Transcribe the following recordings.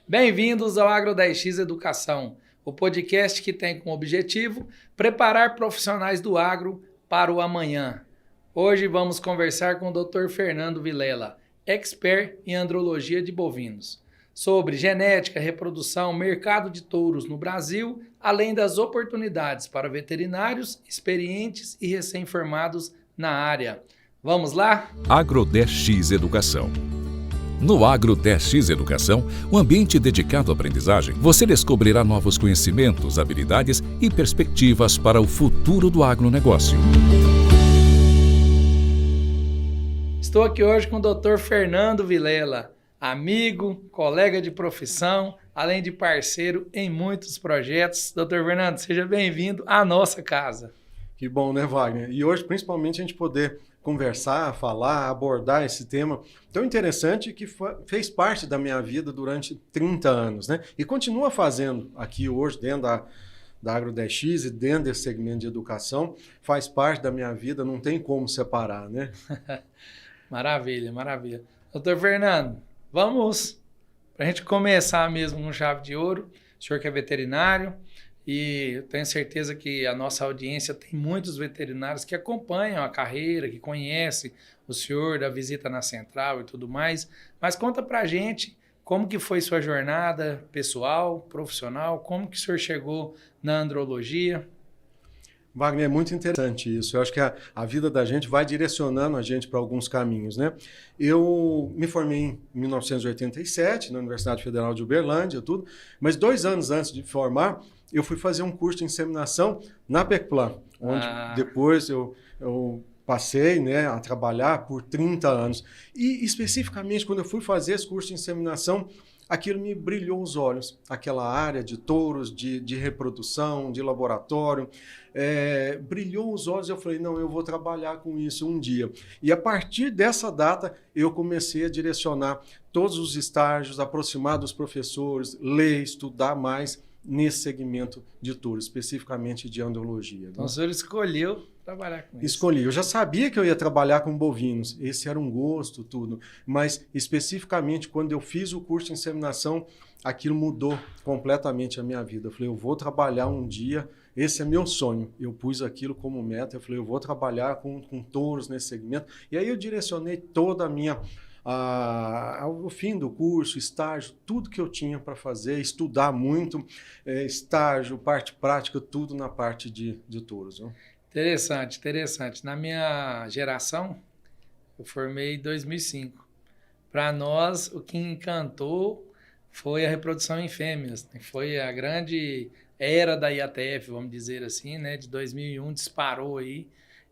Bem-vindos ao Agro 10X Educação, o podcast que tem como objetivo preparar profissionais do agro para o amanhã. Hoje vamos conversar com o Dr. Fernando Vilela, expert em andrologia de bovinos, sobre genética, reprodução, mercado de touros no Brasil, além das oportunidades para veterinários experientes e recém-formados na área. Vamos lá? Agro 10X Educação. No Agro 10X Educação, um ambiente dedicado à aprendizagem, você descobrirá novos conhecimentos, habilidades e perspectivas para o futuro do agronegócio. Estou aqui hoje com o Dr. Fernando Vilela, amigo, colega de profissão, além de parceiro em muitos projetos. Dr. Fernando, seja bem-vindo à nossa casa. Que bom, né, Wagner? E hoje, principalmente, a gente poder conversar, falar, abordar esse tema tão interessante que fez parte da minha vida durante 30 anos, né? E continua fazendo aqui hoje, dentro da Agro 10X e dentro desse segmento de educação, faz parte da minha vida, não tem como separar, né? Maravilha, maravilha. Doutor Fernando, vamos para a gente começar mesmo com chave de ouro. O senhor que é veterinário, e eu tenho certeza que a nossa audiência tem muitos veterinários que acompanham a carreira, que conhecem o senhor da visita na central e tudo mais. Mas conta pra gente como que foi sua jornada pessoal, profissional, como que o senhor chegou na andrologia. Wagner, é muito interessante isso. Eu acho que a vida da gente vai direcionando a gente para alguns caminhos, né? Eu me formei em 1987 na Universidade Federal de Uberlândia, tudo, mas 2 anos antes de formar, eu fui fazer um curso de inseminação na Pecplan, onde depois eu passei, né, a trabalhar por 30 anos. E especificamente quando eu fui fazer esse curso de inseminação, aquilo me brilhou os olhos, aquela área de touros, de reprodução, de laboratório, brilhou os olhos e eu falei, não, eu vou trabalhar com isso um dia. E a partir dessa data, eu comecei a direcionar todos os estágios, aproximar dos professores, ler, estudar mais nesse segmento de touros, especificamente de andrologia. Então o senhor escolheu trabalhar com isso? Escolhi. Eu já sabia que eu ia trabalhar com bovinos. Esse era um gosto, tudo. Mas, especificamente, quando eu fiz o curso de inseminação, aquilo mudou completamente a minha vida. Eu falei, eu vou trabalhar um dia, esse é meu sonho. Eu pus aquilo como meta. Eu falei, eu vou trabalhar com touros nesse segmento. E aí eu direcionei toda a minha... ao fim do curso, estágio, tudo que eu tinha para fazer, estudar muito, estágio, parte prática, tudo na parte de touros. Viu? Interessante, interessante. Na minha geração, eu formei em 2005. Para nós, o que encantou foi a reprodução em fêmeas. Foi a grande era da IATF, vamos dizer assim, né? De 2001 disparou aí.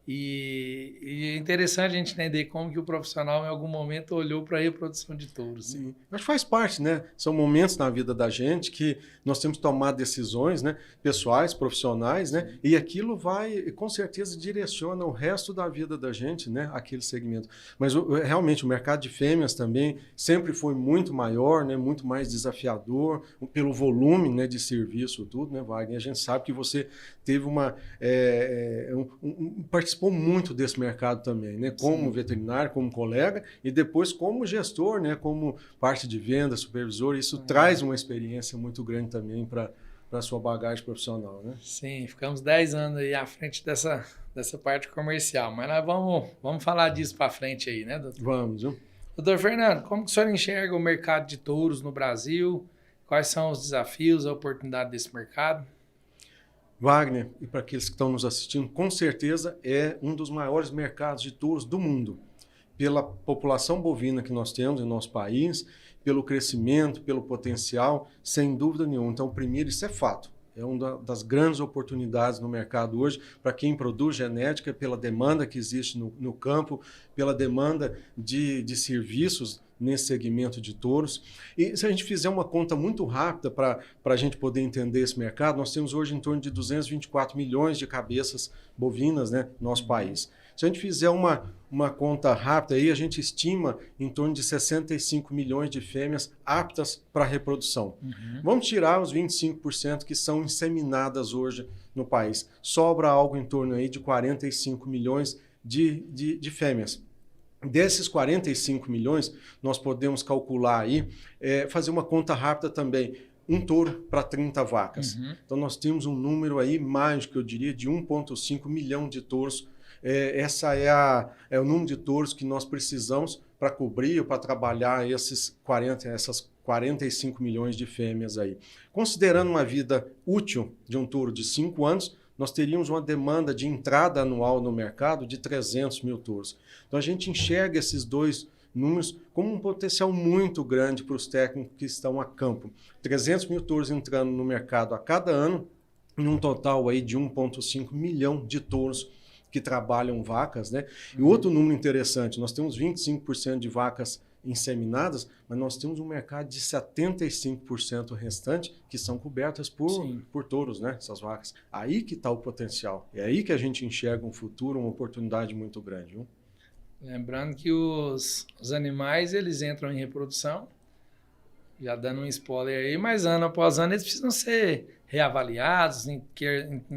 E é interessante a gente entender como que o profissional em algum momento olhou para a reprodução de touros. Sim. Acho que faz parte, né? São momentos na vida da gente que nós temos que tomar decisões, né? Pessoais, profissionais, né? E aquilo vai, com certeza, direciona o resto da vida da gente, né? Aquele segmento. Mas realmente o mercado de fêmeas também sempre foi muito maior, né? Muito mais desafiador, pelo volume, né? De serviço, tudo, né, Wagner? A gente sabe que você teve participou muito desse mercado também, né? Como veterinário, como colega e depois como gestor, né? Como parte de venda, supervisor. Isso traz uma experiência muito grande também para a sua bagagem profissional, né? Sim, ficamos 10 anos aí à frente dessa parte comercial, mas nós vamos falar disso para frente aí, né, doutor? Vamos, viu? Doutor Fernando, como que o senhor enxerga o mercado de touros no Brasil? Quais são os desafios, a oportunidade desse mercado? Wagner, e para aqueles que estão nos assistindo, com certeza é um dos maiores mercados de touros do mundo. Pela população bovina que nós temos em nosso país, pelo crescimento, pelo potencial, sem dúvida nenhuma. Então, primeiro, isso é fato. É uma das grandes oportunidades no mercado hoje para quem produz genética, pela demanda que existe no campo, pela demanda de serviços nesse segmento de touros. E se a gente fizer uma conta muito rápida para a gente poder entender esse mercado, nós temos hoje em torno de 224 milhões de cabeças bovinas, né, no nosso país. Se a gente fizer uma conta rápida, aí a gente estima em torno de 65 milhões de fêmeas aptas para reprodução. Vamos tirar os 25% que são inseminadas hoje no país. Sobra algo em torno aí de 45 milhões de fêmeas. Desses 45 milhões, nós podemos calcular aí, fazer uma conta rápida também, um touro para 30 vacas. Então nós temos um número aí mágico, eu diria, de 1,5 milhão de touros. Essa é o número de touros que nós precisamos para cobrir ou para trabalhar essas 45 milhões de fêmeas aí. Considerando uma vida útil de um touro de 5 anos, nós teríamos uma demanda de entrada anual no mercado de 300 mil touros. Então a gente enxerga esses dois números como um potencial muito grande para os técnicos que estão a campo. 300 mil touros entrando no mercado a cada ano, em um total aí de 1,5 milhão de touros que trabalham vacas, né? E outro número interessante, nós temos 25% de vacas inseminadas, mas nós temos um mercado de 75% restante que são cobertas por touros, né? Essas vacas. Aí que está o potencial. É aí que a gente enxerga um futuro, uma oportunidade muito grande. Viu? Lembrando que os animais, eles entram em reprodução, já dando um spoiler aí, mas ano após ano eles precisam ser reavaliados em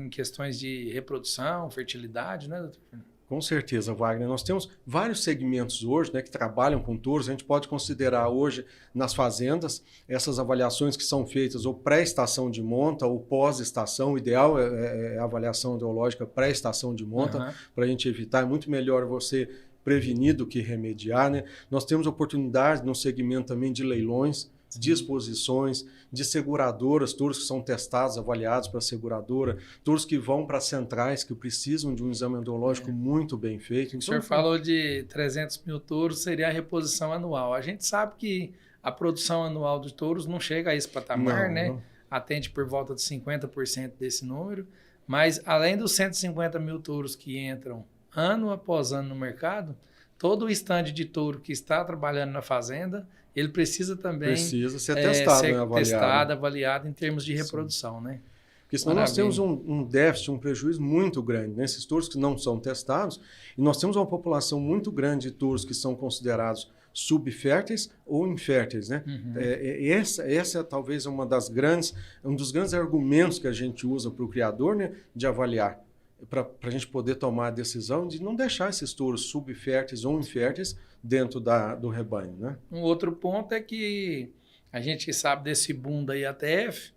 questões de reprodução, fertilidade, né, doutor? Com certeza, Wagner. Nós temos vários segmentos hoje, né, que trabalham com touros. A gente pode considerar hoje nas fazendas essas avaliações que são feitas ou pré-estação de monta ou pós-estação. O ideal é a avaliação andrológica pré-estação de monta, para a gente evitar. É muito melhor você prevenir do que remediar, né? Nós temos oportunidade no segmento também de leilões, de exposições, de seguradoras, touros que são testados, avaliados para a seguradora, touros que vão para centrais, que precisam de um exame endológico muito bem feito. Então, o senhor falou de 300 mil touros, seria a reposição anual. A gente sabe que a produção anual dos touros não chega a esse patamar, né? Não. Atende por volta de 50% desse número, mas além dos 150 mil touros que entram ano após ano no mercado, todo o estande de touro que está trabalhando na fazenda, ele precisa também ser testado, avaliado em termos de reprodução, né? Porque senão nós temos um déficit, um prejuízo muito grande nesses touros que não são testados, e nós temos uma população muito grande de touros que são considerados subférteis ou inférteis, né? Essa é talvez um dos grandes argumentos que a gente usa para o criador, né, de avaliar, para a gente poder tomar a decisão de não deixar esses touros subférteis ou inférteis dentro do rebanho, né? Um outro ponto é que a gente sabe desse boom da IATF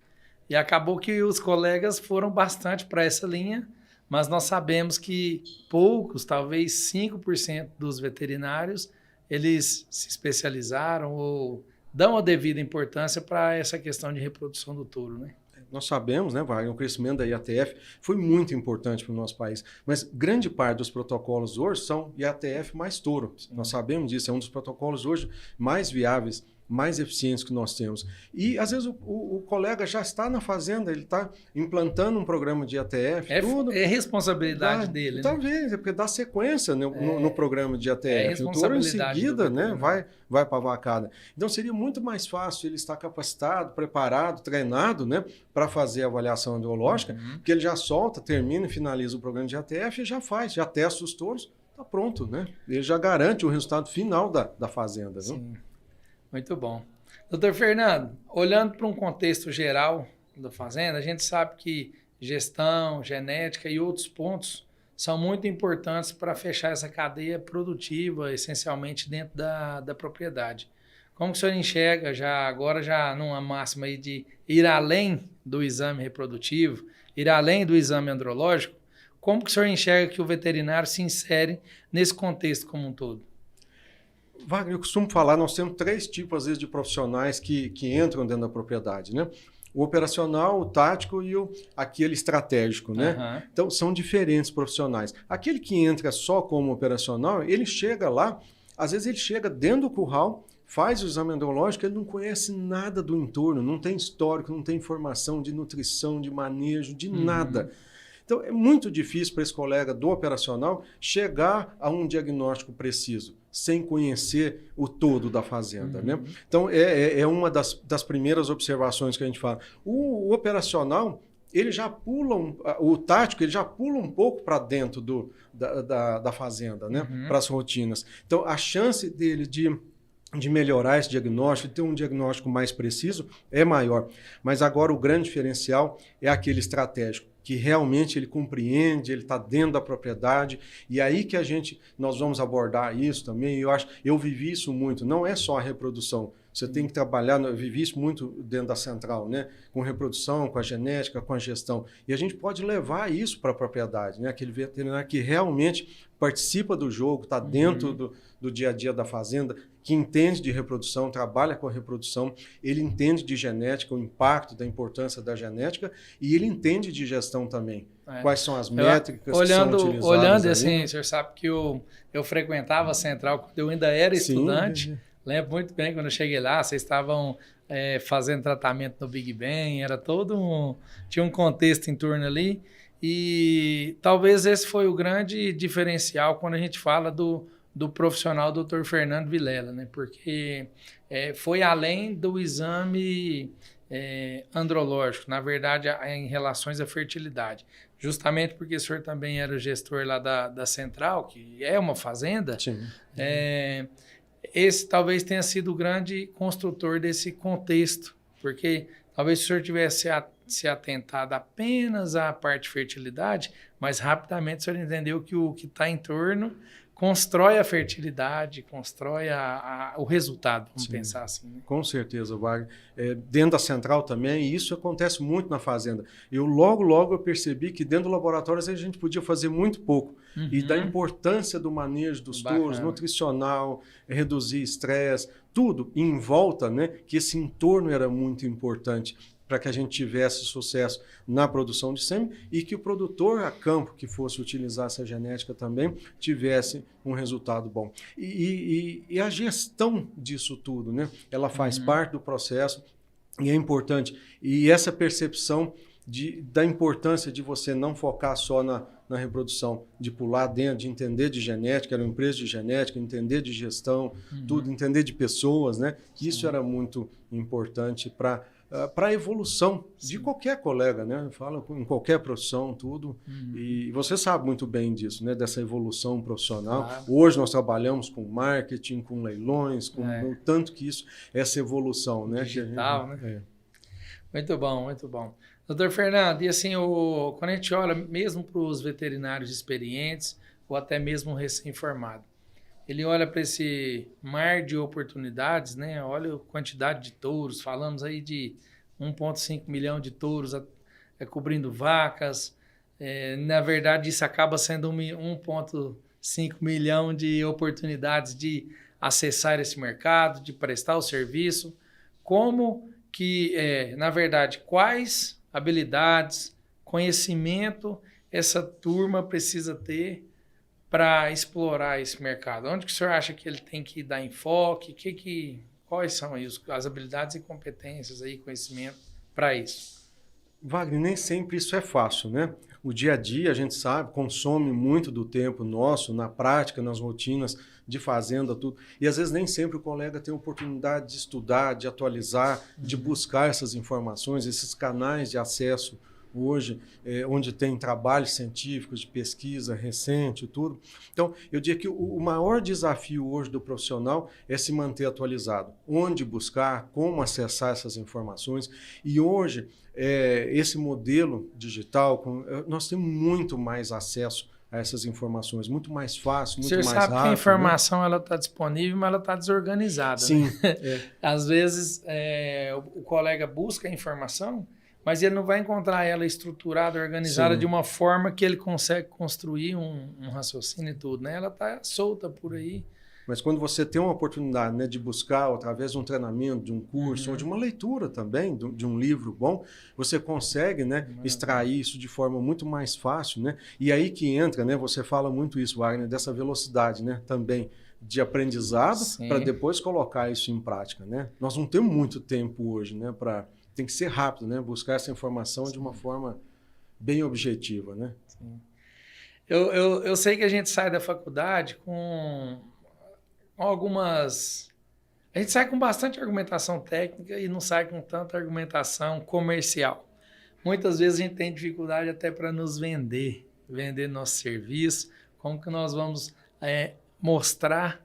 e acabou que os colegas foram bastante para essa linha, mas nós sabemos que poucos, talvez 5% dos veterinários, eles se especializaram ou dão a devida importância para essa questão de reprodução do touro, né? Nós sabemos, né, Wagner, o crescimento da IATF foi muito importante para o nosso país, mas grande parte dos protocolos hoje são IATF mais touro. Sim. Nós sabemos disso, é um dos protocolos hoje mais viáveis, mais eficientes que nós temos. E, às vezes, o colega já está na fazenda, ele está implantando um programa de IATF. É responsabilidade dele, talvez, porque dá sequência, né, no programa de IATF. O touro, em seguida, né, vai para a vacada. Então, seria muito mais fácil ele estar capacitado, preparado, treinado, né, para fazer a avaliação andrológica, porque ele já solta, termina e finaliza o programa de IATF e já testa os touros, está pronto, né? Ele já garante o resultado final da fazenda. Viu? Sim. Muito bom. Doutor Fernando, olhando para um contexto geral da fazenda, a gente sabe que gestão, genética e outros pontos são muito importantes para fechar essa cadeia produtiva, essencialmente dentro da propriedade. Como que o senhor enxerga, agora numa máxima aí de ir além do exame reprodutivo, ir além do exame andrológico, como que o senhor enxerga que o veterinário se insere nesse contexto como um todo? Wagner, eu costumo falar, nós temos 3 tipos, às vezes, de profissionais que entram dentro da propriedade, né? O operacional, o tático e aquele estratégico, né? Então, são diferentes profissionais. Aquele que entra só como operacional, ele chega lá, às vezes ele chega dentro do curral, faz o exame andrológico, ele não conhece nada do entorno, não tem histórico, não tem informação de nutrição, de manejo, de nada. Então, é muito difícil para esse colega do operacional chegar a um diagnóstico preciso, sem conhecer o todo da fazenda, né? Então, é uma das primeiras observações que a gente fala. O operacional, ele já pula, o tático, ele já pula um pouco para dentro da fazenda, né? Para as rotinas. Então, a chance dele de melhorar esse diagnóstico, de ter um diagnóstico mais preciso, é maior. Mas agora o grande diferencial é aquele estratégico, que realmente ele compreende, ele está dentro da propriedade, e aí que nós vamos abordar isso também. Eu vivi isso muito, não é só a reprodução. Você tem que trabalhar, eu vivi isso muito dentro da central, né? Com reprodução, com a genética, com a gestão. E a gente pode levar isso para a propriedade, né? Aquele veterinário que realmente participa do jogo, está dentro do dia a dia da fazenda, que entende de reprodução, trabalha com a reprodução, ele entende de genética, o impacto da importância da genética, e ele entende de gestão também. Quais são as métricas que são utilizadas. Olhando assim, o senhor sabe que eu frequentava a central quando eu ainda era estudante. Sim. Lembro muito bem quando eu cheguei lá, vocês estavam fazendo tratamento no Big Ben, era tinha um contexto em torno ali, e talvez esse foi o grande diferencial quando a gente fala do profissional Dr. Fernando Vilela, né? Porque foi além do exame andrológico, na verdade, em relações à fertilidade. Justamente porque o senhor também era o gestor lá da central, que é uma fazenda. Sim. Esse talvez tenha sido o grande construtor desse contexto, porque talvez se o senhor tivesse se atentado apenas à parte de fertilidade, mas rapidamente o senhor entendeu que o que está em torno constrói a fertilidade, constrói o resultado, vamos pensar assim. Né? Com certeza, Wagner. Dentro da central também, e isso acontece muito na fazenda. Logo eu percebi que dentro do laboratório a gente podia fazer muito pouco. E da importância do manejo dos touros, nutricional, reduzir estresse, tudo em volta, né? Que esse entorno era muito importante para que a gente tivesse sucesso na produção de sêmen e que o produtor a campo que fosse utilizar essa genética também tivesse um resultado bom. E a gestão disso tudo, né? Ela faz parte do processo e é importante. E essa percepção da importância de você não focar só na reprodução, de pular dentro, de entender de genética, era uma empresa de genética, entender de gestão, tudo, entender de pessoas, né? Isso era muito importante para a evolução de qualquer colega, né? Eu falo em qualquer profissão, tudo. E você sabe muito bem disso, né? Dessa evolução profissional. Claro. Hoje nós trabalhamos com marketing, com leilões, com o tanto que essa evolução, né? Digital, né? Muito bom, muito bom. Doutor Fernando, e assim, quando a gente olha mesmo para os veterinários experientes ou até mesmo recém-formado, ele olha para esse mar de oportunidades, né? Olha a quantidade de touros, falamos aí de 1,5 milhão de touros cobrindo vacas. Na verdade, isso acaba sendo 1,5 milhão de oportunidades de acessar esse mercado, de prestar o serviço. Como que, na verdade, quais habilidades, conhecimento essa turma precisa ter para explorar esse mercado? Onde que o senhor acha que ele tem que dar enfoque? Quais são aí as habilidades e competências, aí, conhecimento para isso? Wagner, nem sempre isso é fácil, né? O dia a dia, a gente sabe, consome muito do tempo nosso, na prática, nas rotinas de fazenda, tudo. E às vezes nem sempre o colega tem oportunidade de estudar, de atualizar, de buscar essas informações, esses canais de acesso hoje, onde tem trabalhos científicos de pesquisa recente e tudo. Então, eu diria que o maior desafio hoje do profissional é se manter atualizado. Onde buscar, como acessar essas informações. E hoje, esse modelo digital, nós temos muito mais acesso a essas informações, muito mais fácil, muito mais rápido. Você sabe que a informação ela está disponível, mas ela está desorganizada. Sim. Né? Às vezes, o colega busca a informação, mas ele não vai encontrar ela estruturada, organizada de uma forma que ele consegue construir um raciocínio e tudo. Né? Ela está solta por aí. Mas quando você tem uma oportunidade, né, de buscar, através de um treinamento, de um curso, ou de uma leitura também, de um livro bom, você consegue, né, extrair isso de forma muito mais fácil. Né? E aí que entra, né, você fala muito isso, Wagner, dessa velocidade, né, também de aprendizado, para depois colocar isso em prática. Né? Nós não temos muito tempo hoje, né, tem que ser rápido, né, buscar essa informação de uma forma bem objetiva. Né? Sim. Eu sei que a gente sai da faculdade com algumas... A gente sai com bastante argumentação técnica e não sai com tanta argumentação comercial. Muitas vezes a gente tem dificuldade até para nos vender nosso serviço. Como que nós vamos mostrar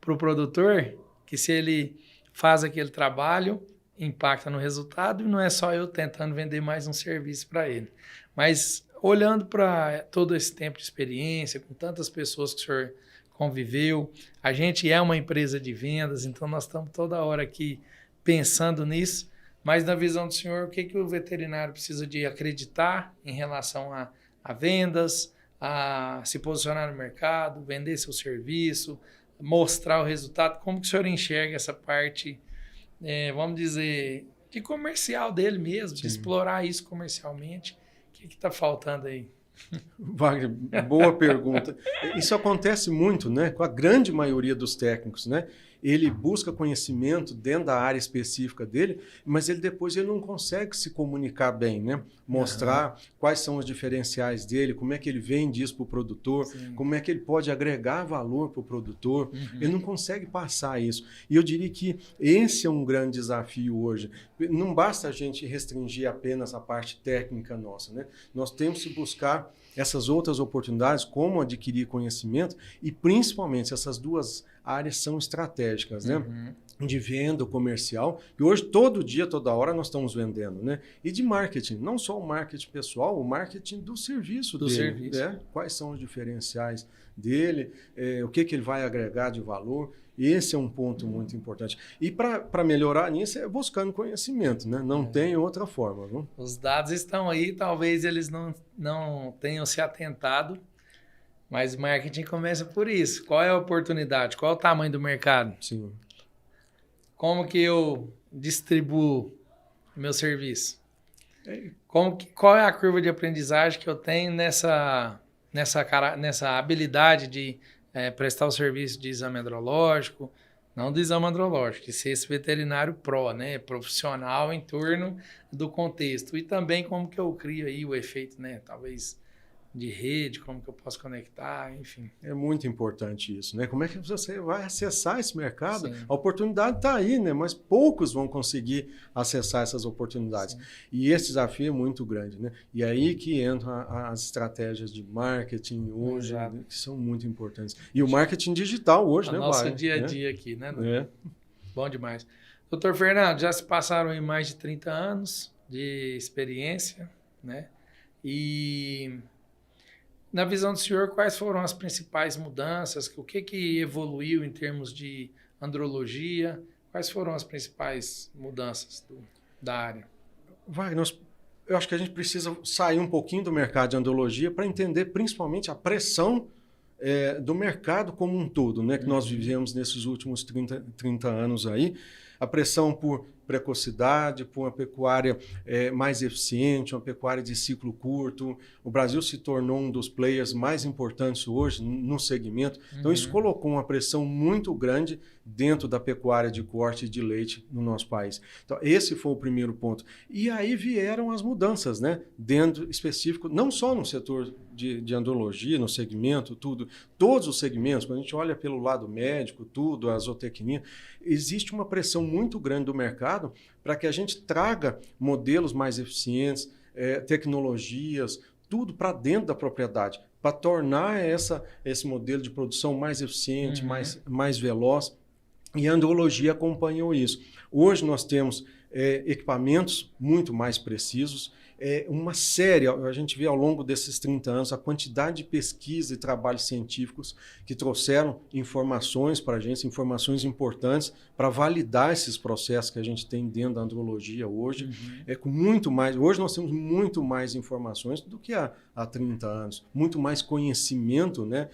para o produtor que se ele faz aquele trabalho, impacta no resultado e não é só eu tentando vender mais um serviço para ele. Mas olhando para todo esse tempo de experiência, com tantas pessoas que o senhor conviveu, a gente é uma empresa de vendas, então nós estamos toda hora aqui pensando nisso, mas na visão do senhor, o que o veterinário precisa de acreditar em relação a vendas, a se posicionar no mercado, vender seu serviço, mostrar o resultado? Como que o senhor enxerga essa parte, vamos dizer, de comercial dele mesmo, de explorar isso comercialmente? O que está faltando aí? Wagner, boa pergunta. Isso acontece muito, né, com a grande maioria dos técnicos, né? Ele busca conhecimento dentro da área específica dele, mas depois ele não consegue se comunicar bem, né? Mostrar quais são os diferenciais dele, como é que ele vende isso para o produtor, como é que ele pode agregar valor para o produtor. Ele não consegue passar isso. E eu diria que esse é um grande desafio hoje. Não basta a gente restringir apenas a parte técnica nossa, né? Nós temos que buscar essas outras oportunidades, como adquirir conhecimento, e principalmente essas duas áreas são estratégicas, né? De venda, comercial, e hoje todo dia, toda hora nós estamos vendendo, né? E de marketing, não só o marketing pessoal, o marketing do serviço dele, né? Quais são os diferenciais dele, o que ele vai agregar de valor. Esse é um ponto muito importante. E para melhorar nisso é buscando conhecimento, né? Não tem outra forma. Viu? Os dados estão aí, talvez eles não tenham se atentado, mas o marketing começa por isso. Qual é a oportunidade? Qual é o tamanho do mercado? Sim. Como que eu distribuo o meu serviço? Qual é a curva de aprendizagem que eu tenho nessa habilidade de prestar o serviço de exame andrológico, não do exame andrológico, de ser esse veterinário né, profissional em torno do contexto. E também como que eu crio aí o efeito, né, talvez de rede, como que eu posso conectar, enfim. É muito importante isso, né? Como é que você vai acessar esse mercado? Sim. A oportunidade está aí, né? Mas poucos vão conseguir acessar essas oportunidades. Sim. E esse desafio é muito grande, né? E aí que entram as estratégias de marketing hoje, que são muito importantes. E o marketing digital hoje, né? Nosso dia a dia aqui, né? Bom demais. Doutor Fernando, já se passaram aí mais de 30 anos de experiência, né? E na visão do senhor, quais foram as principais mudanças? O que evoluiu em termos de andrologia? Quais foram as principais mudanças da área? Eu acho que a gente precisa sair um pouquinho do mercado de andrologia para entender principalmente a pressão do mercado como um todo, né, que nós vivemos nesses últimos 30 anos aí. A pressão por precocidade, por uma pecuária mais eficiente, uma pecuária de ciclo curto. O Brasil se tornou um dos players mais importantes hoje no segmento. Então, isso colocou uma pressão muito grande dentro da pecuária de corte e de leite no nosso país. Então, esse foi o primeiro ponto. E aí vieram as mudanças, né? Dentro específico, não só no setor de andrologia, no segmento, tudo, todos os segmentos, quando a gente olha pelo lado médico, tudo, a zootecnia, existe uma pressão muito grande do mercado para que a gente traga modelos mais eficientes, tecnologias, tudo para dentro da propriedade, para tornar esse modelo de produção mais eficiente, mais veloz. E a andrologia acompanhou isso. Hoje nós temos equipamentos muito mais precisos, uma série, a gente vê ao longo desses 30 anos a quantidade de pesquisa e trabalhos científicos que trouxeram informações para a gente, informações importantes para validar esses processos que a gente tem dentro da andrologia hoje. Com muito mais, hoje nós temos muito mais informações do que há 30 anos, muito mais conhecimento, né,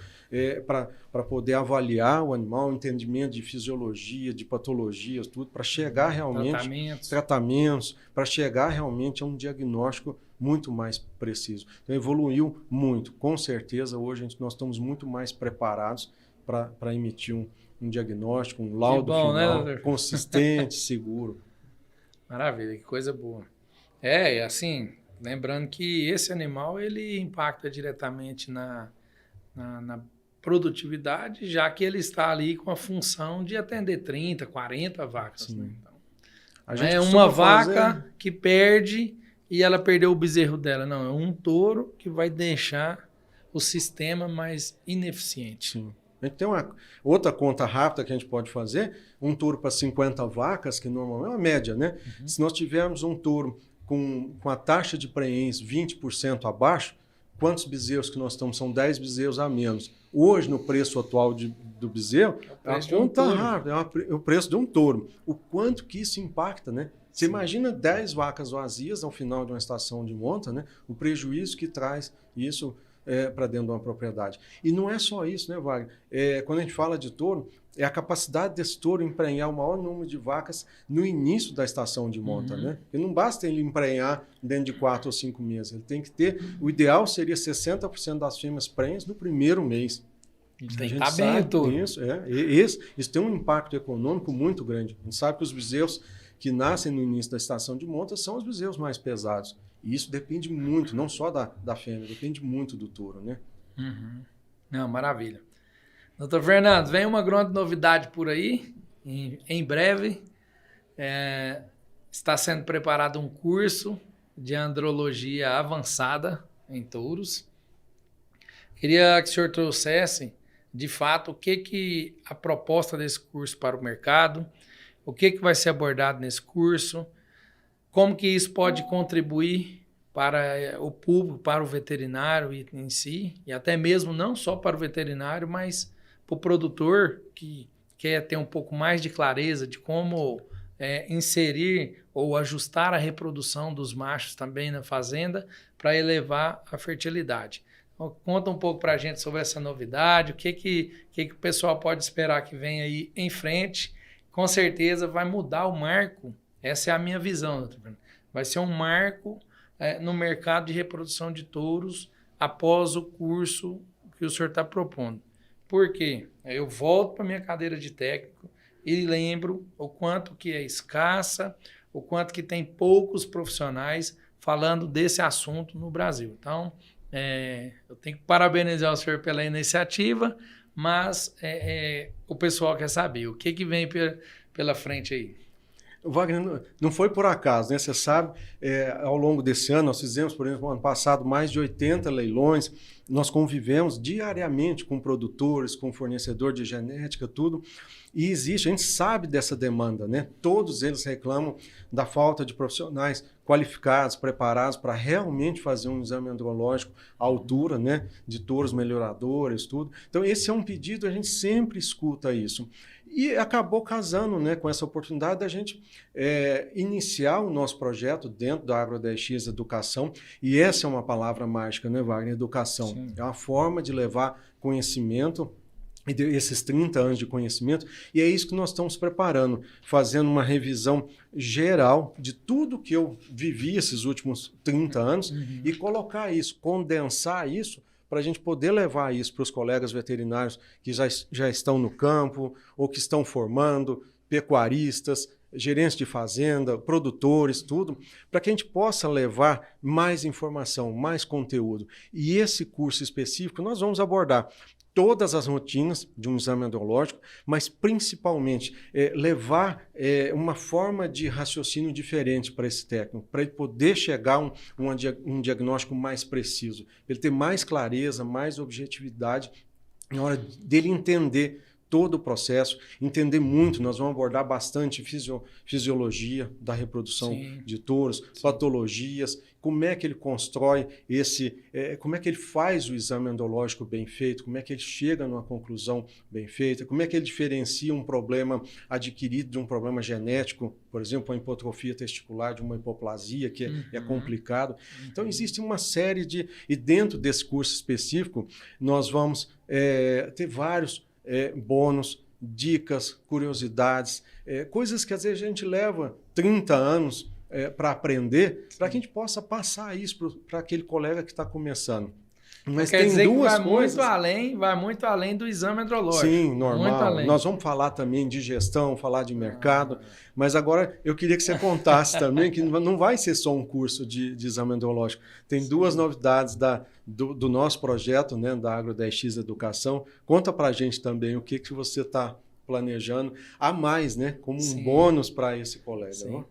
para poder avaliar o animal, entendimento de fisiologia, de patologias, tudo, para chegar realmente... Tratamentos, para chegar realmente a um diagnóstico muito mais preciso. Então, evoluiu muito. Com certeza, hoje nós estamos muito mais preparados para emitir um diagnóstico, um laudo final, né, consistente, seguro. Maravilha, que coisa boa. E assim, lembrando que esse animal ele impacta diretamente na produtividade, já que ele está ali com a função de atender 30, 40 vacas. Né? Então, é uma vaca que perde e ela perdeu o bezerro dela. Não, é um touro que vai deixar o sistema mais ineficiente. Sim. A gente tem uma outra conta rápida que a gente pode fazer, um touro para 50 vacas, que normalmente é uma média, né? Se nós tivermos um touro com a taxa de preenche 20% abaixo, quantos bezerros que nós estamos? São 10 bezerros a menos. Hoje, no preço atual do bezerro, a conta rápida é o preço de um touro. O quanto que isso impacta, né? Você imagina 10 vacas vazias ao final de uma estação de monta, né? O prejuízo que traz isso para dentro de uma propriedade. E não é só isso, né, Wagner? Quando a gente fala de touro, é a capacidade desse touro emprenhar o maior número de vacas no início da estação de monta, né? E não basta ele emprenhar dentro de 4 ou 5 meses. Ele tem que ter... O ideal seria 60% das fêmeas prenhas no primeiro mês. Tem que estar bem o touro. Isso tem um impacto econômico muito grande. A gente sabe que os bezerros que nascem no início da estação de monta são os bezerros mais pesados. E isso depende muito, não só da fêmea, depende muito do touro, né? Não, maravilha. Doutor Fernando, vem uma grande novidade por aí, em breve. Está sendo preparado um curso de andrologia avançada em touros. Queria que o senhor trouxesse, de fato, o que a proposta desse curso para o mercado, o que vai ser abordado nesse curso, como que isso pode contribuir para o público, para o veterinário em si, e até mesmo não só para o veterinário, mas para o produtor que quer ter um pouco mais de clareza de como inserir ou ajustar a reprodução dos machos também na fazenda para elevar a fertilidade. Então, conta um pouco para a gente sobre essa novidade, o que o pessoal pode esperar que venha aí em frente. Com certeza vai mudar o marco, essa é a minha visão, doutor Fernando. Vai ser um marco no mercado de reprodução de touros após o curso que o senhor está propondo. Por quê? Eu volto para a minha cadeira de técnico e lembro o quanto que é escassa, o quanto que tem poucos profissionais falando desse assunto no Brasil. Então, eu tenho que parabenizar o senhor pela iniciativa, mas o pessoal quer saber o que vem pela frente aí. Wagner, não foi por acaso, né? Você sabe, ao longo desse ano, nós fizemos, por exemplo, no ano passado, mais de 80 leilões, nós convivemos diariamente com produtores, com fornecedor de genética, tudo, e existe, a gente sabe dessa demanda, né? Todos eles reclamam da falta de profissionais qualificados, preparados para realmente fazer um exame andrológico à altura, né? De touros melhoradores, tudo. Então, esse é um pedido, a gente sempre escuta isso. E acabou casando, né, com essa oportunidade da gente iniciar o nosso projeto dentro da Agro 10X Educação. E essa é uma palavra mágica, né, Wagner? Educação. Sim. É uma forma de levar conhecimento, e esses 30 anos de conhecimento, e é isso que nós estamos preparando, fazendo uma revisão geral de tudo que eu vivi esses últimos 30 anos e colocar isso, condensar isso, para a gente poder levar isso para os colegas veterinários que já estão no campo ou que estão formando, pecuaristas, gerentes de fazenda, produtores, tudo, para que a gente possa levar mais informação, mais conteúdo. E esse curso específico nós vamos abordar todas as rotinas de um exame andrológico, mas principalmente levar uma forma de raciocínio diferente para esse técnico, para ele poder chegar a um diagnóstico mais preciso, ele ter mais clareza, mais objetividade na hora dele entender todo o processo, entender muito, nós vamos abordar bastante fisiologia da reprodução de touros, patologias, como é que ele constrói como é que ele faz o exame andrológico bem feito, como é que ele chega numa conclusão bem feita, como é que ele diferencia um problema adquirido de um problema genético, por exemplo, uma hipotrofia testicular de uma hipoplasia, que é complicado. Então, existe uma série e dentro desse curso específico, nós vamos ter vários bônus, dicas, curiosidades, coisas que às vezes a gente leva 30 anos para aprender, para que a gente possa passar isso para aquele colega que está começando. Mas quer dizer que vai muito além do exame andrológico. Sim, normal. Nós vamos falar também de gestão, falar de mercado, mas agora eu queria que você contasse também que não vai ser só um curso de exame andrológico. Tem duas novidades do nosso projeto, né, da Agro 10X Educação. Conta para a gente também o que você está planejando a mais, né, como um bônus para esse colega. Não?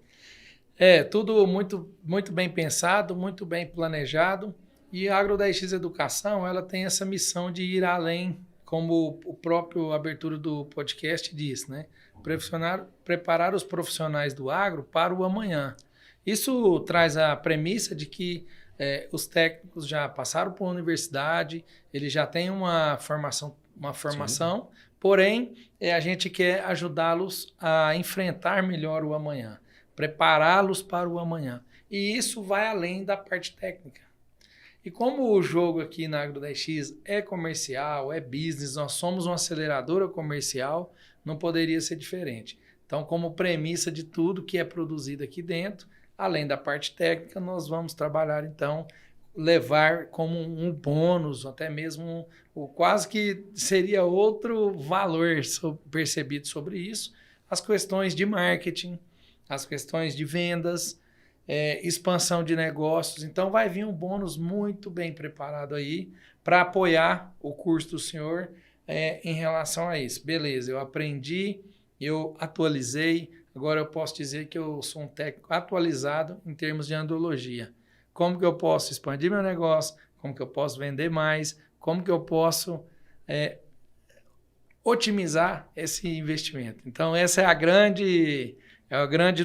Tudo muito, muito bem pensado, muito bem planejado. E a Agro 10X Educação, ela tem essa missão de ir além como o próprio abertura do podcast diz, né? Preparar os profissionais do agro para o amanhã. Isso traz a premissa de que os técnicos já passaram por uma universidade, eles já têm uma formação, porém, a gente quer ajudá-los a enfrentar melhor o amanhã, prepará-los para o amanhã. E isso vai além da parte técnica. E como o jogo aqui na Agro 10X é comercial, é business, nós somos uma aceleradora comercial, não poderia ser diferente. Então, como premissa de tudo que é produzido aqui dentro, além da parte técnica, nós vamos trabalhar, então, levar como um bônus, até mesmo quase que seria outro valor percebido sobre isso, as questões de marketing, as questões de vendas, expansão de negócios. Então, vai vir um bônus muito bem preparado aí para apoiar o curso do senhor em relação a isso. Beleza, eu aprendi, eu atualizei, agora eu posso dizer que eu sou um técnico atualizado em termos de andrologia. Como que eu posso expandir meu negócio? Como que eu posso vender mais? Como que eu posso otimizar esse investimento? Então, essa é a grande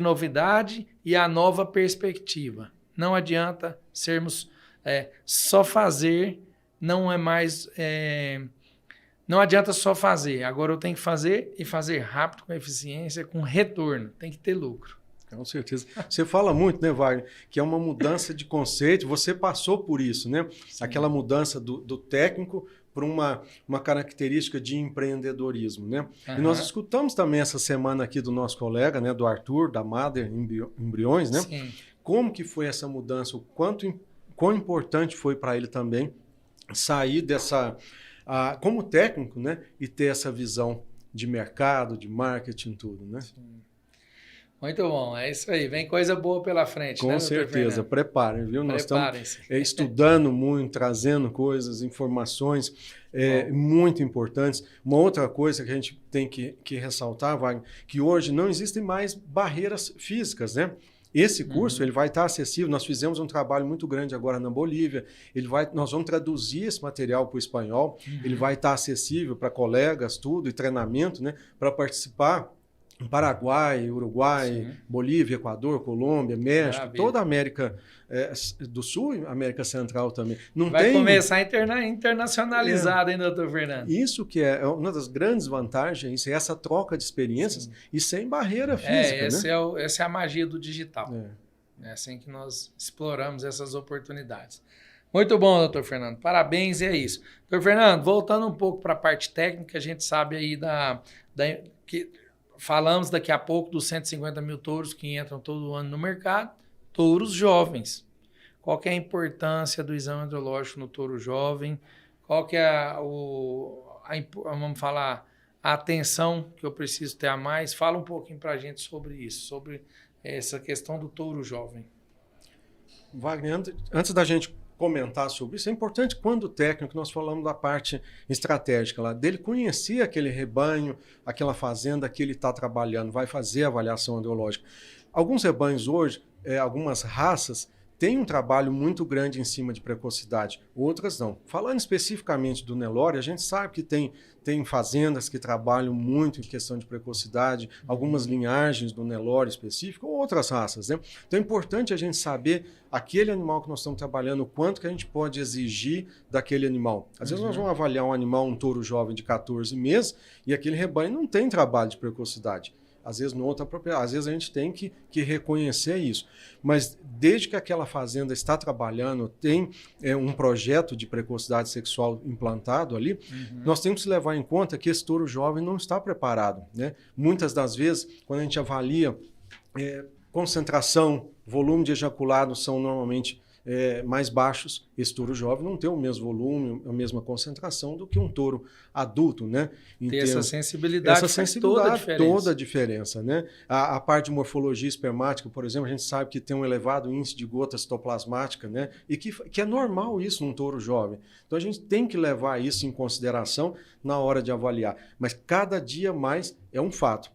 novidade e a nova perspectiva. Não adianta sermos só fazer, não é mais... não adianta só fazer. Agora eu tenho que fazer e fazer rápido, com eficiência, com retorno. Tem que ter lucro. Com certeza. Você fala muito, né, Wagner, que é uma mudança de conceito. Você passou por isso, né? Sim. Aquela mudança do técnico para uma característica de empreendedorismo, né? Uhum. E nós escutamos também essa semana aqui do nosso colega, né, do Arthur, da Mother Embriões, né? Sim. Como que foi essa mudança? Quão importante foi para ele também sair dessa... como técnico, né? E ter essa visão de mercado, de marketing, tudo, né? Sim. Muito bom, é isso aí. Vem coisa boa pela frente, com né, certeza, preparem, viu? Nós Preparem-se. estamos estudando muito, trazendo coisas, informações muito importantes. Uma outra coisa que a gente tem que ressaltar, Wagner, que hoje não existem mais barreiras físicas, né? Esse curso ele vai estar acessível. Nós fizemos um trabalho muito grande agora na Bolívia. Nós vamos traduzir esse material para o espanhol. Ele vai estar acessível para colegas, tudo, e treinamento, né? Para participar. Paraguai, Uruguai, sim, Bolívia, Equador, Colômbia, México, maravilha, toda a América do Sul e América Central também. Vai começar internacionalizado, hein, doutor Fernando? Isso que é uma das grandes vantagens, é essa troca de experiências, sim, e sem barreira física. Essa é a magia do digital. É assim que nós exploramos essas oportunidades. Muito bom, doutor Fernando. Parabéns, e é isso. Doutor Fernando, voltando um pouco para a parte técnica, a gente sabe aí que falamos daqui a pouco dos 150 mil touros que entram todo ano no mercado, touros jovens. Qual que é a importância do exame andrológico no touro jovem? Qual que é vamos falar, a atenção que eu preciso ter a mais? Fala um pouquinho para a gente sobre isso, sobre essa questão do touro jovem. Wagner, antes da gente comentar sobre isso, é importante quando o técnico, nós falamos da parte estratégica lá, dele conhecer aquele rebanho, aquela fazenda que ele está trabalhando, vai fazer a avaliação andrológica. Alguns rebanhos hoje, algumas raças, têm um trabalho muito grande em cima de precocidade, outras não. Falando especificamente do Nelore, a gente sabe que tem fazendas que trabalham muito em questão de precocidade, algumas linhagens do Nelore específico, ou outras raças, né? Então é importante a gente saber aquele animal que nós estamos trabalhando, o quanto que a gente pode exigir daquele animal. Às vezes nós vamos avaliar um animal, um touro jovem de 14 meses, e aquele rebanho não tem trabalho de precocidade. Às vezes não outra propriedade, às vezes a gente tem que reconhecer isso. Mas desde que aquela fazenda está trabalhando, tem um projeto de precocidade sexual implantado ali, nós temos que levar em conta que esse touro jovem não está preparado, né? Muitas das vezes, quando a gente avalia concentração, volume de ejaculado são normalmente mais baixos. Esse touro jovem não tem o mesmo volume, a mesma concentração do que um touro adulto, né? Essa sensibilidade faz toda a diferença, né? A parte de morfologia espermática, por exemplo, a gente sabe que tem um elevado índice de gota citoplasmática, né? E que é normal isso num touro jovem. Então a gente tem que levar isso em consideração na hora de avaliar. Mas cada dia mais é um fato.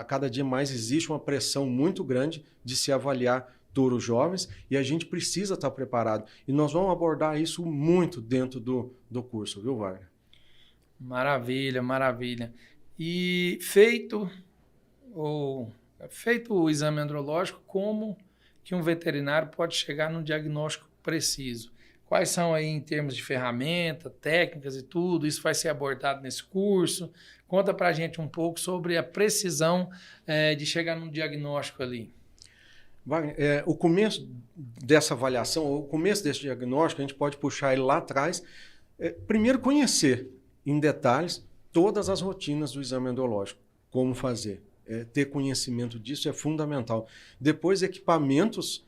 Cada dia mais existe uma pressão muito grande de se avaliar touros jovens, e a gente precisa estar preparado. E nós vamos abordar isso muito dentro do curso, viu, Wagner? Maravilha, maravilha. E feito o exame andrológico, como que um veterinário pode chegar num diagnóstico preciso? Quais são aí em termos de ferramenta, técnicas e tudo? Isso vai ser abordado nesse curso? Conta pra gente um pouco sobre a precisão de chegar num diagnóstico ali. Wagner, o começo dessa avaliação, o começo desse diagnóstico, a gente pode puxar ele lá atrás. Primeiro, conhecer em detalhes todas as rotinas do exame endológico, como fazer. Ter conhecimento disso é fundamental. Depois, equipamentos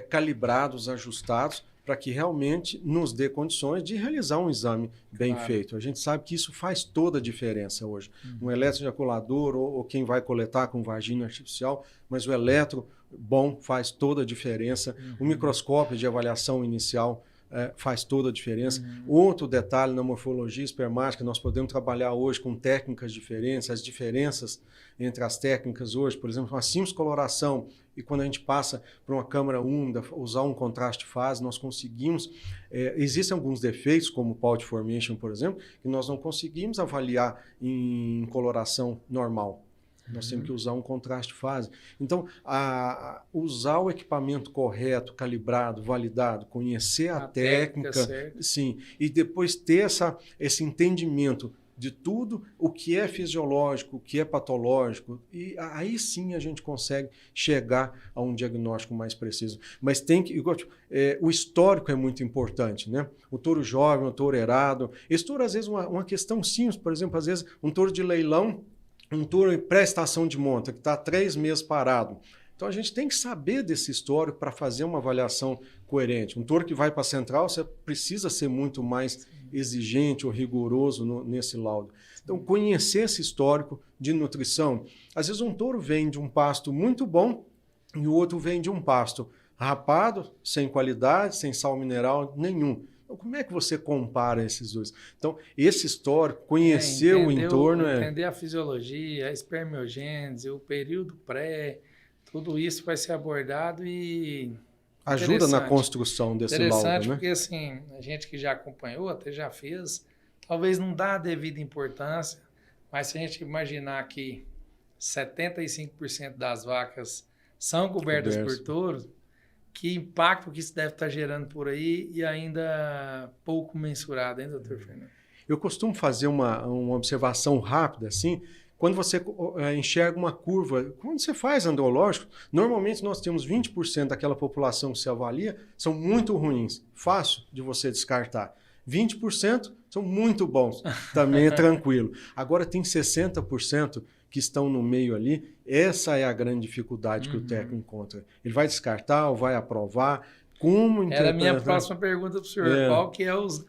calibrados, ajustados, para que realmente nos dê condições de realizar um exame bem feito. A gente sabe que isso faz toda a diferença hoje. Um eletroejaculador ou quem vai coletar com vagina artificial, mas o eletro bom faz toda a diferença. O microscópio de avaliação inicial faz toda a diferença. Outro detalhe na morfologia espermática, nós podemos trabalhar hoje com técnicas diferentes, as diferenças entre as técnicas hoje, por exemplo, uma simples coloração, e quando a gente passa para uma câmara úmida, usar um contraste fase, nós conseguimos... existem alguns defeitos, como pouch formation, por exemplo, que nós não conseguimos avaliar em coloração normal. Nós temos que usar um contraste fase. Então, usar o equipamento correto, calibrado, validado, conhecer a técnica, sim, e depois ter esse entendimento de tudo o que é fisiológico, o que é patológico, e aí sim a gente consegue chegar a um diagnóstico mais preciso. Mas tem que... o histórico é muito importante, né? O touro jovem, o touro errado. Esse touro, às vezes, uma questão simples, por exemplo, às vezes, um touro de leilão, um touro em pré-estação de monta, que está 3 meses parado. Então, a gente tem que saber desse histórico para fazer uma avaliação coerente. Um touro que vai para a central, você precisa ser muito mais exigente ou rigoroso nesse laudo. Então, conhecer esse histórico de nutrição. Às vezes, um touro vem de um pasto muito bom e o outro vem de um pasto rapado, sem qualidade, sem sal mineral nenhum. Então, como é que você compara esses dois? Então, esse histórico, conhecer o entorno... Entender a fisiologia, a espermiogênese, o período pré, tudo isso vai ser abordado e... ajuda na construção desse laudo, né? Interessante, porque assim, a gente que já acompanhou, até já fez, talvez não dá a devida importância, mas se a gente imaginar que 75% das vacas são cobertas por touros, que impacto que isso deve estar gerando por aí e ainda pouco mensurado, hein, doutor Fernando? Eu costumo fazer uma observação rápida, assim, quando você enxerga uma curva, quando você faz andrológico, normalmente nós temos 20% daquela população que se avalia, são muito ruins, fácil de você descartar. 20% são muito bons, também é tranquilo. Agora tem 60% que estão no meio ali, essa é a grande dificuldade que o técnico encontra. Ele vai descartar ou vai aprovar? Como interpretar? Era a minha próxima pergunta para o senhor.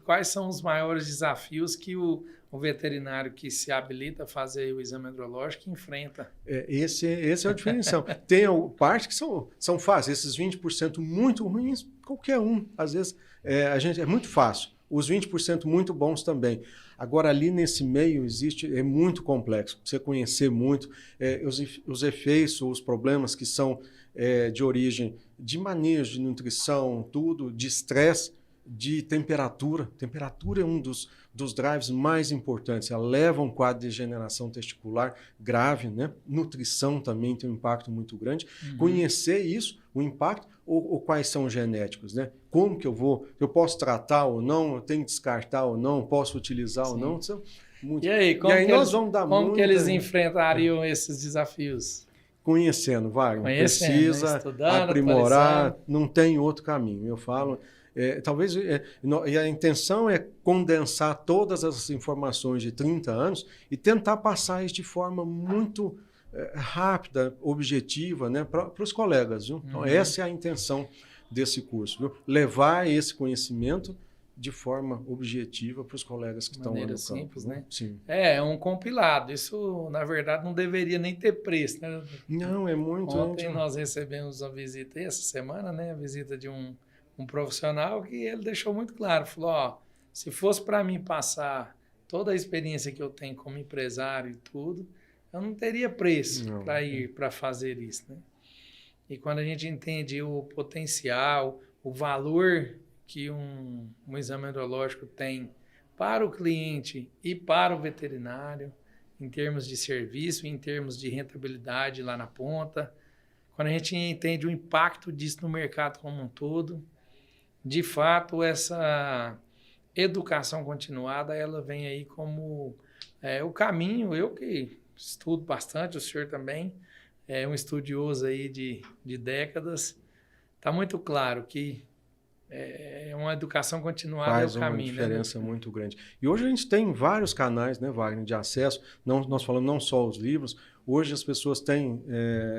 Quais são os maiores desafios que o veterinário que se habilita a fazer o exame andrológico enfrenta? Esse é o diferencial. Tem partes que são fáceis. Esses 20% muito ruins, qualquer um. Às vezes, é muito fácil. Os 20% muito bons também. Agora, ali nesse meio é muito complexo. Você conhecer muito os efeitos, os problemas que são de origem de manejo, de nutrição, tudo, de estresse, de temperatura. Temperatura é um dos drives mais importantes. Ela leva a um quadro de degeneração testicular grave, né? Nutrição também tem um impacto muito grande. Conhecer isso, o impacto, ou quais são os genéticos, né? Como que eu posso tratar ou não, eu tenho que descartar ou não, posso utilizar ou não. E aí, como que eles enfrentariam esses desafios? Conhecendo, Wagner. Precisa aprimorar, atualizando. Não tem outro caminho. Eu falo... talvez e a intenção é condensar todas as informações de 30 anos e tentar passar isso de forma muito rápida, objetiva, né, para os colegas. Viu? Então, essa é a intenção desse curso. Viu? Levar esse conhecimento de forma objetiva para os colegas que estão lá no campo. Simples, né? Sim. É um compilado. Isso, na verdade, não deveria nem ter preço, né? Não, é muito... Ontem nós recebemos uma visita, essa semana, né? A visita de um profissional que ele deixou muito claro, falou, se fosse para mim passar toda a experiência que eu tenho como empresário e tudo, eu não teria preço para ir para fazer isso, né? E quando a gente entende o potencial, o valor que um exame andrológico tem para o cliente e para o veterinário, em termos de serviço, em termos de rentabilidade lá na ponta. Quando a gente entende o impacto disso no mercado como um todo, de fato, essa educação continuada, ela vem aí como o caminho. Eu que estudo bastante, o senhor também é um estudioso aí de décadas, está muito claro que uma educação continuada Faz é o caminho. Faz uma diferença, né, muito grande. E hoje a gente tem vários canais, né, Wagner, de acesso. Não, nós falamos não só os livros. Hoje as pessoas têm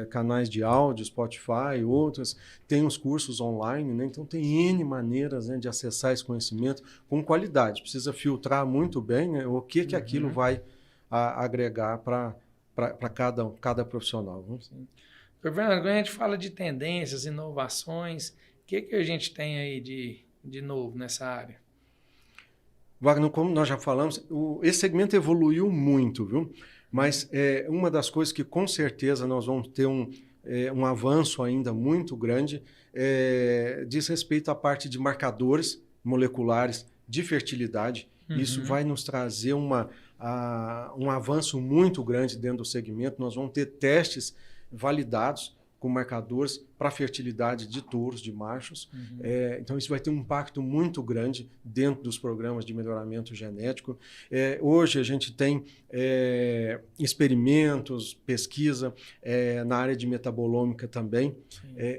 canais de áudio, Spotify, outras, tem os cursos online, né? Então tem N maneiras, né, de acessar esse conhecimento com qualidade. Precisa filtrar muito bem, né, o que aquilo vai agregar para cada profissional. Né? Fernando, quando a gente fala de tendências, inovações, o que a gente tem aí de novo nessa área? Wagner, como nós já falamos, esse segmento evoluiu muito, viu? Mas uma das coisas que com certeza nós vamos ter um avanço ainda muito grande diz respeito à parte de marcadores moleculares de fertilidade. Isso vai nos trazer um avanço muito grande dentro do segmento. Nós vamos ter testes validados com marcadores para fertilidade de touros, de machos. Então, isso vai ter um impacto muito grande dentro dos programas de melhoramento genético. Hoje, a gente tem experimentos, pesquisa na área de metabolômica também,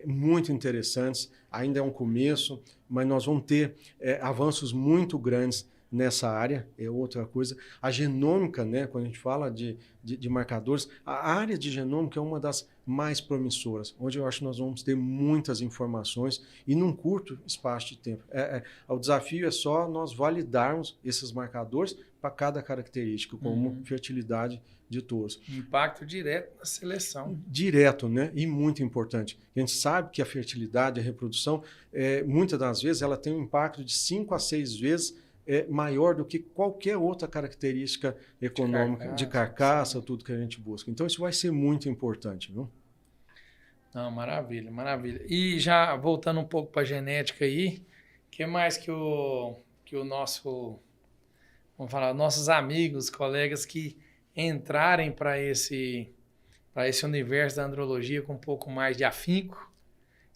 muito interessantes. Ainda é um começo, mas nós vamos ter avanços muito grandes nessa área, é outra coisa. A genômica, né, quando a gente fala de marcadores, a área de genômica é uma das mais promissoras, onde eu acho que nós vamos ter muitas informações e num curto espaço de tempo. O desafio é só nós validarmos esses marcadores para cada característica, como fertilidade de touros. Impacto direto na seleção. Direto, né? E muito importante. A gente sabe que a fertilidade, a reprodução, muitas das vezes, ela tem um impacto de 5 a 6 vezes maior do que qualquer outra característica econômica, de carcaça, tudo que a gente busca. Então, isso vai ser muito importante, viu? Não, maravilha, maravilha. E já voltando um pouco para a genética aí, o que mais que o nosso, vamos falar, nossos amigos, colegas que entrarem para esse universo da andrologia com um pouco mais de afinco,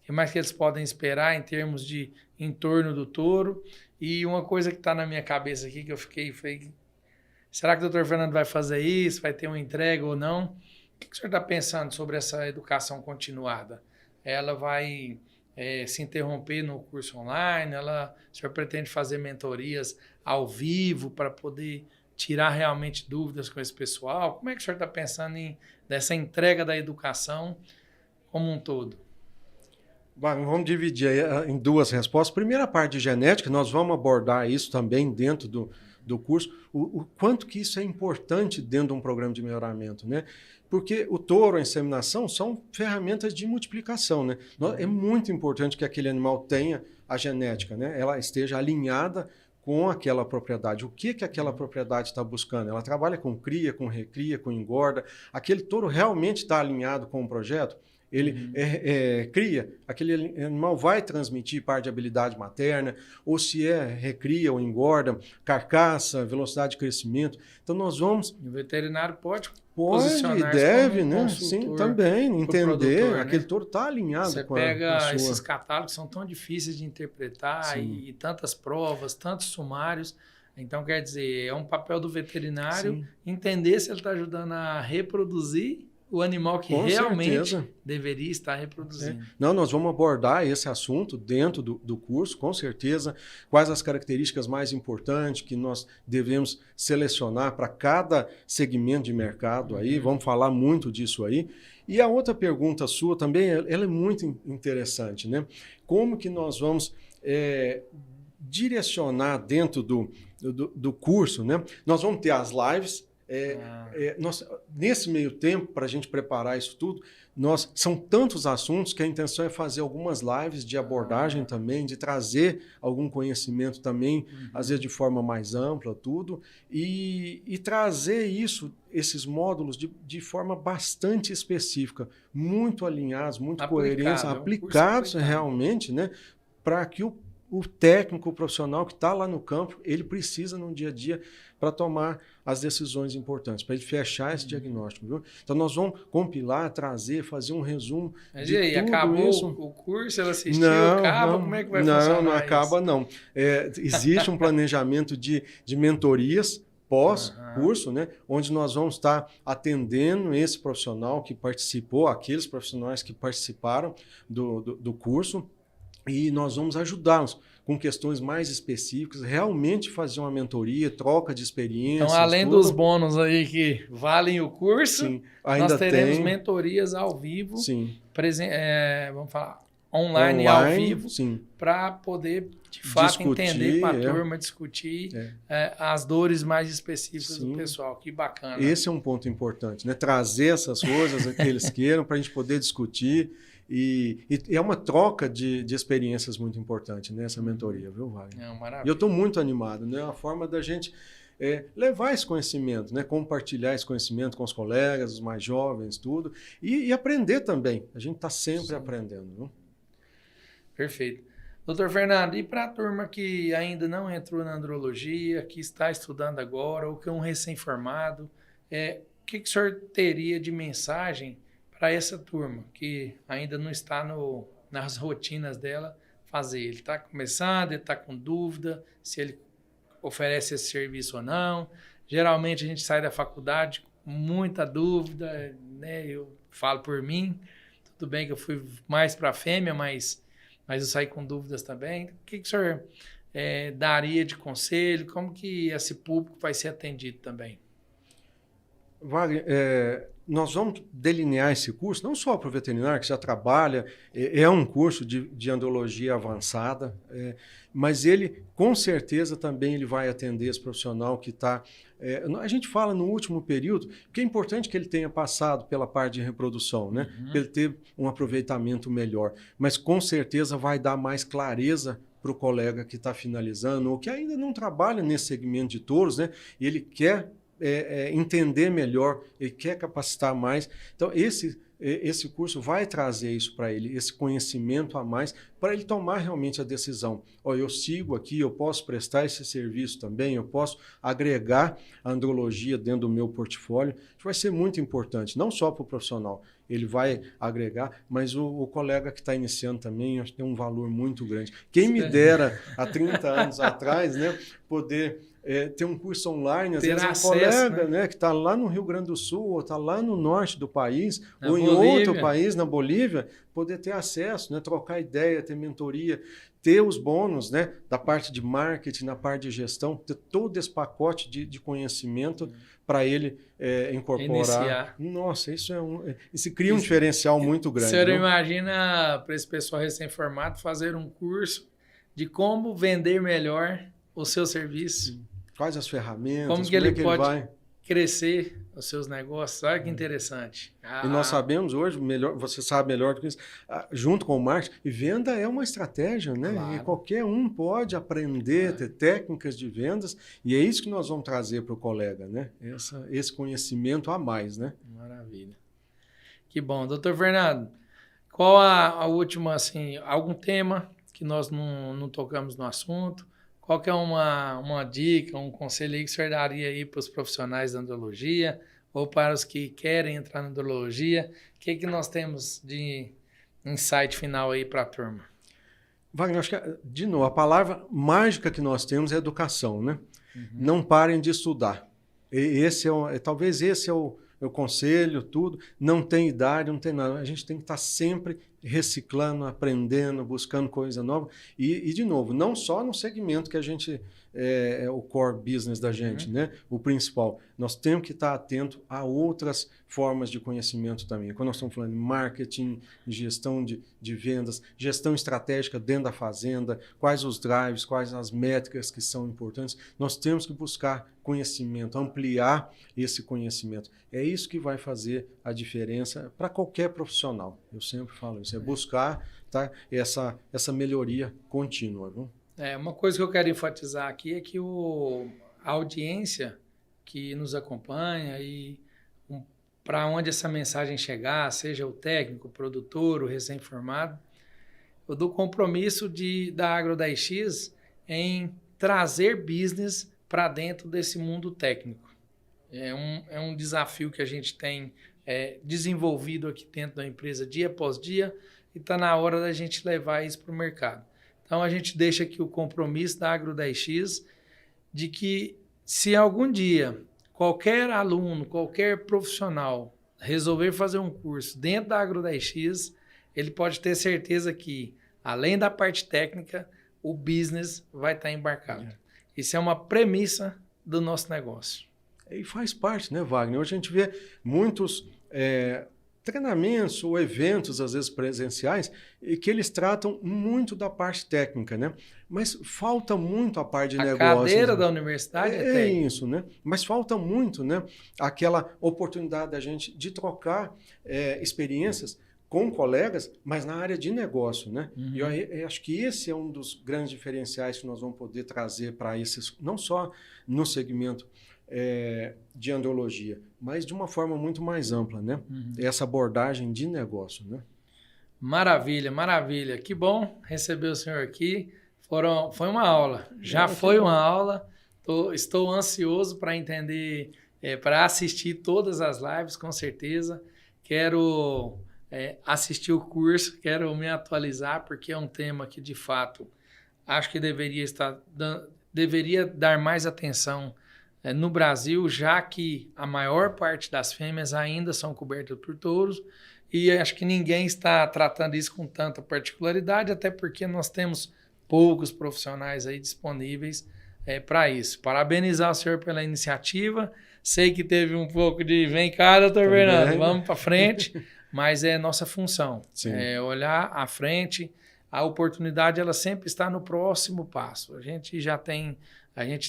o que mais que eles podem esperar em termos de entorno do touro? E uma coisa que está na minha cabeça aqui, que eu falei, será que o doutor Fernando vai fazer isso? Vai ter uma entrega ou não? O que o senhor está pensando sobre essa educação continuada? Ela vai se interromper no curso online? O senhor pretende fazer mentorias ao vivo para poder tirar realmente dúvidas com esse pessoal? Como é que o senhor está pensando nessa entrega da educação como um todo? Vamos dividir aí em duas respostas. Primeira parte de genética, nós vamos abordar isso também dentro do curso, o quanto que isso é importante dentro de um programa de melhoramento, né? Porque o touro, a inseminação, são ferramentas de multiplicação, né? É muito importante que aquele animal tenha a genética, né? Ela esteja alinhada com aquela propriedade. O que aquela propriedade está buscando? Ela trabalha com cria, com recria, com engorda. Aquele touro realmente está alinhado com o projeto? Ele cria, aquele animal vai transmitir parte de habilidade materna, ou se recria ou engorda, carcaça, velocidade de crescimento. Então nós vamos... O veterinário pode e deve, né? Sim, também, entender, produtor, aquele touro está alinhado Você com a pega esses catálogos que são tão difíceis de interpretar e tantas provas, tantos sumários. Então, quer dizer, é um papel do veterinário entender se ele está ajudando a reproduzir o animal que realmente deveria estar reproduzindo. Não, nós vamos abordar esse assunto dentro do curso, com certeza. Quais as características mais importantes que nós devemos selecionar para cada segmento de mercado aí. Vamos falar muito disso aí. E a outra pergunta sua também, ela é muito interessante, né? Como que nós vamos direcionar dentro do curso, né? Nós vamos ter as lives. Nesse meio tempo, para a gente preparar isso tudo, são tantos assuntos que a intenção é fazer algumas lives de abordagem também, de trazer algum conhecimento também, às vezes de forma mais ampla, tudo, e trazer esses módulos de forma bastante específica, muito alinhados, muito coerentes, aplicados realmente, né, para que o técnico, o profissional que está lá no campo, ele precisa no dia a dia para tomar as decisões importantes, para ele fechar esse diagnóstico. Viu? Então, nós vamos compilar, trazer, fazer um resumo Mas de e aí, tudo acabou isso. o curso, ela assistiu, acaba, como é que vai funcionar não isso? acaba, não. Existe um planejamento de mentorias pós-curso, né, onde nós vamos estar atendendo esse profissional que participou, aqueles profissionais que participaram do curso, e nós vamos ajudá-los com questões mais específicas, realmente fazer uma mentoria, troca de experiências. Então, além dos bônus aí que valem o curso, sim, ainda nós teremos tem mentorias ao vivo, sim. Vamos falar, online e ao vivo, sim. para poder, de fato, Discutir, entender com a turma, discutir as dores mais específicas sim. do pessoal. Que bacana. Esse é um ponto importante, né? Trazer essas coisas que eles queiram para a gente poder discutir. E é uma troca de experiências muito importante nessa mentoria, viu, Wagner? Maravilha. E eu estou muito animado, né? É uma forma da gente levar esse conhecimento, né? Compartilhar esse conhecimento com os colegas, os mais jovens, tudo. E aprender também. A gente está sempre aprendendo, viu? Perfeito. Doutor Fernando, e para a turma que ainda não entrou na andrologia, que está estudando agora, ou que é um recém-formado, o que o senhor teria de mensagem para essa turma que ainda não está nas rotinas dela fazer? Ele está começando, ele está com dúvida se ele oferece esse serviço ou não. Geralmente a gente sai da faculdade com muita dúvida, né? Eu falo por mim, tudo bem que eu fui mais para a fêmea, mas eu saí com dúvidas também. O que o senhor daria de conselho? Como que esse público vai ser atendido também? Wagner, nós vamos delinear esse curso não só para o veterinário que já trabalha, é um curso de andrologia avançada, mas ele, com certeza, também ele vai atender esse profissional que está... a gente fala no último período, porque é importante que ele tenha passado pela parte de reprodução, né? Para ele ter um aproveitamento melhor, mas com certeza vai dar mais clareza para o colega que está finalizando ou que ainda não trabalha nesse segmento de touros, né? E ele quer entender melhor, ele quer capacitar mais. Então, esse curso vai trazer isso para ele, esse conhecimento a mais, para ele tomar realmente a decisão. Eu sigo aqui, eu posso prestar esse serviço também, eu posso agregar a andrologia dentro do meu portfólio. Isso vai ser muito importante, não só para o profissional, ele vai agregar, mas o colega que está iniciando também tem um valor muito grande. Quem me dera, há 30 anos atrás, né, poder... ter um curso online, às vezes um colega, né, que está lá no Rio Grande do Sul, ou está lá no norte do país, ou em outro país, na Bolívia, poder ter acesso, né, trocar ideia, ter mentoria, ter os bônus, né, da parte de marketing, na parte de gestão, ter todo esse pacote de conhecimento para ele incorporar. Iniciar. Nossa, isso cria um diferencial muito grande. O senhor imagina, para esse pessoal recém-formado, fazer um curso de como vender melhor o seu serviço? Quais as ferramentas, como que ele pode vai crescer os seus negócios? Olha que interessante. E nós sabemos hoje, você sabe melhor do que isso, junto com o marketing, e venda é uma estratégia, né? Claro. E qualquer um pode aprender, ter técnicas de vendas, e é isso que nós vamos trazer para o colega, né? Esse conhecimento a mais, né? Maravilha. Que bom. Doutor Fernando, qual a última, assim, algum tema que nós não tocamos no assunto? Qual que é uma dica, um conselho aí que o senhor daria aí para os profissionais da andrologia ou para os que querem entrar na andrologia? O que nós temos de insight final aí para a turma? Wagner, acho que, de novo, a palavra mágica que nós temos é educação, né? Não parem de estudar. Talvez esse é o conselho, tudo. Não tem idade, não tem nada. A gente tem que estar sempre reciclando, aprendendo, buscando coisa nova. E, de novo, não só no segmento que a gente é o core business da gente, né? O principal. Nós temos que estar atento a outras formas de conhecimento também. Quando nós estamos falando de marketing, gestão de vendas, gestão estratégica dentro da fazenda, quais os drives, quais as métricas que são importantes, nós temos que buscar conhecimento, ampliar esse conhecimento. É isso que vai fazer a diferença para qualquer profissional. Eu sempre falo isso, é buscar, tá, essa melhoria contínua. Viu? Uma coisa que eu quero enfatizar aqui é que a audiência que nos acompanha e para onde essa mensagem chegar, seja o técnico, o produtor, o recém-formado, do compromisso da Agro 10X em trazer business para dentro desse mundo técnico. É um desafio que a gente tem desenvolvido aqui dentro da empresa dia após dia e está na hora da gente levar isso para o mercado. Então, a gente deixa aqui o compromisso da Agro 10X de que se algum dia qualquer aluno, qualquer profissional resolver fazer um curso dentro da Agro 10X, ele pode ter certeza que, além da parte técnica, o business vai estar embarcado. Isso é uma premissa do nosso negócio. E faz parte, né, Wagner? Hoje a gente vê muitos treinamentos ou eventos, às vezes presenciais, e que eles tratam muito da parte técnica, né? Mas falta muito a parte de negócios. A cadeira da universidade é isso, né? Mas falta muito, né? Aquela oportunidade da gente de trocar experiências com colegas, mas na área de negócio, né? Uhum. E eu acho que esse é um dos grandes diferenciais que nós vamos poder trazer para esses, não só no segmento de andrologia, mas de uma forma muito mais ampla, né? Uhum. Essa abordagem de negócio, né? Maravilha, maravilha. Que bom receber o senhor aqui. Foi uma aula. Já foi uma aula. Estou ansioso para entender, para assistir todas as lives, com certeza. Quero assistir o curso, quero me atualizar, porque é um tema que, de fato, acho que deveria dar mais atenção no Brasil, já que a maior parte das fêmeas ainda são cobertas por touros, e acho que ninguém está tratando isso com tanta particularidade, até porque nós temos poucos profissionais aí disponíveis para isso. Parabenizar o senhor pela iniciativa. Sei que teve um pouco de vem cá, doutor Fernando, vamos para frente, mas é nossa função. Olhar à frente. A oportunidade ela sempre está no próximo passo. A gente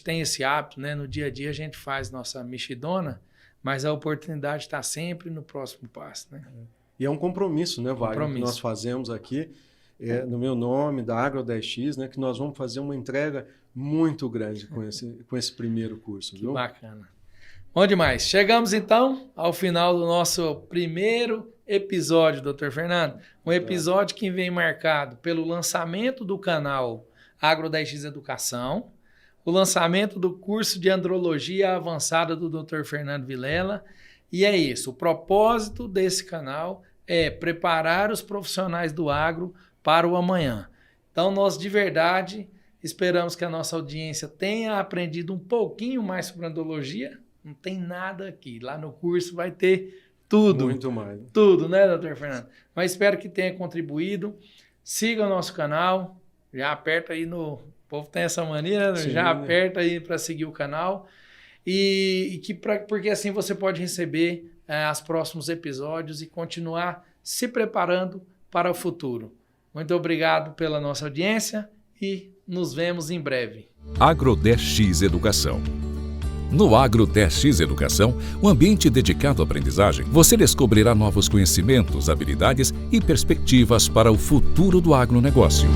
tem esse hábito, né? No dia a dia a gente faz nossa mexidona, mas a oportunidade está sempre no próximo passo, né? E é um compromisso, né, Wagner, que nós fazemos aqui, no meu nome, da Agro 10X, né, que nós vamos fazer uma entrega muito grande com esse primeiro curso. Que bacana. Bom demais. Chegamos, então, ao final do nosso primeiro episódio, doutor Fernando. Um episódio que vem marcado pelo lançamento do canal Agro 10X Educação, o lançamento do curso de andrologia avançada do Dr. Fernando Vilela. E é isso, o propósito desse canal é preparar os profissionais do agro para o amanhã. Então, nós de verdade esperamos que a nossa audiência tenha aprendido um pouquinho mais sobre andrologia. Não tem nada aqui, lá no curso vai ter tudo. Muito mais. Tudo, né, doutor Fernando? Mas espero que tenha contribuído. Siga o nosso canal, já aperta aí no... O povo tem essa mania, né? Sim, já aperta aí para seguir o canal. Porque assim você pode receber os próximos episódios e continuar se preparando para o futuro. Muito obrigado pela nossa audiência e nos vemos em breve. Agro 10X Educação. No Agro 10X Educação, um ambiente dedicado à aprendizagem, você descobrirá novos conhecimentos, habilidades e perspectivas para o futuro do agronegócio.